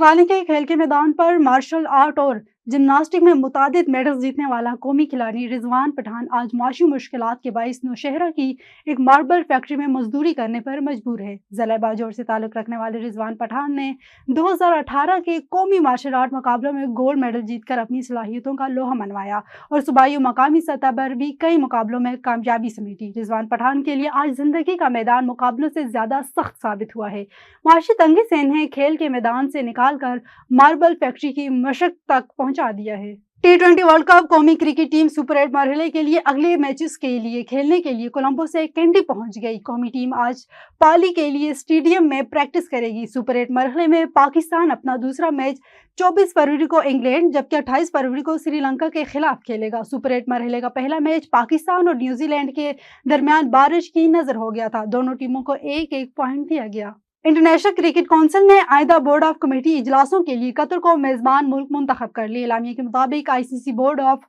पाली के खेल के मैदान पर मार्शल आर्ट और जिम्नास्टिक में मुतादिद मेडल्स जीतने वाला कौमी खिलाड़ी रिजवान पठान आज माशी मुश्किलात के बाइस नौशहरा की एक मार्बल फैक्ट्री में मजदूरी करने पर मजबूर है। जिला बाजौर से ताल्लुक रखने वाले रिजवान पठान ने 2018 के कौमी मार्शल आर्ट मुकाबलों में गोल्ड मेडल जीतकर अपनी सलाहियतों का लोहा मनवाया और सूबाई और मकामी सतह पर भी कई मुकाबलों में कामयाबी समेटी। रिजवान पठान के लिए आज जिंदगी का मैदान मुकाबलों से ज्यादा सख्त साबित हुआ है। माशी तंगी से इन्हें खेल के मैदान से निकाल कर मार्बल फैक्ट्री की मशक तक पहुंचा दिया है। T20 वर्ल्ड कप कौमी क्रिकेट टीम सुपर 8 मरहले के लिए अगले मैचेस के लिए खेलने के लिए कोलंबो से कैंडी पहुंच गई। कौमी टीम आज पाली के लिए स्टेडियम में प्रैक्टिस करेगी। सुपर 8 मरहले में पाकिस्तान अपना दूसरा मैच 24 फरवरी को इंग्लैंड जबकि 28 फरवरी को श्रीलंका के खिलाफ खेलेगा। सुपर 8 मरहले का पहला मैच पाकिस्तान और न्यूजीलैंड के दरमियान बारिश की नजर हो गया था। दोनों टीमों को एक एक पॉइंट दिया गया। इंटरनेशनल क्रिकेट काउंसिल ने आइंदा बोर्ड ऑफ कमेटी इजलासों के लिए कतर को मेजबान मुल्क मुंतखब कर लिया। एलामिया के मुताबिक ICC बोर्ड ऑफ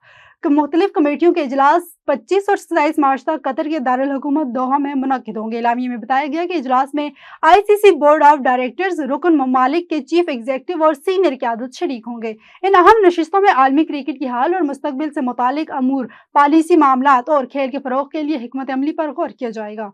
मुख्तलिफ कमेटियों के इजलास 25 और 27 मार्च तक कतर के दारुल हुकूमत दोहा में मुनक्किद होंगे। एलामिया में बताया गया कि इजलास में ICC बोर्ड ऑफ डायरेक्टर्स, रुकन ममालिक के चीफ एग्जीक्यूटिव और सीनियर क़यादत शरीक होंगे। इन अहम नशिस्तों में आलमी क्रिकेट की हाल और मुस्तकबिल से मुतालिक अमूर, पॉलिसी मामलात और खेल के फरोग के लिए हिकमत अमली पर गौर किया जाएगा।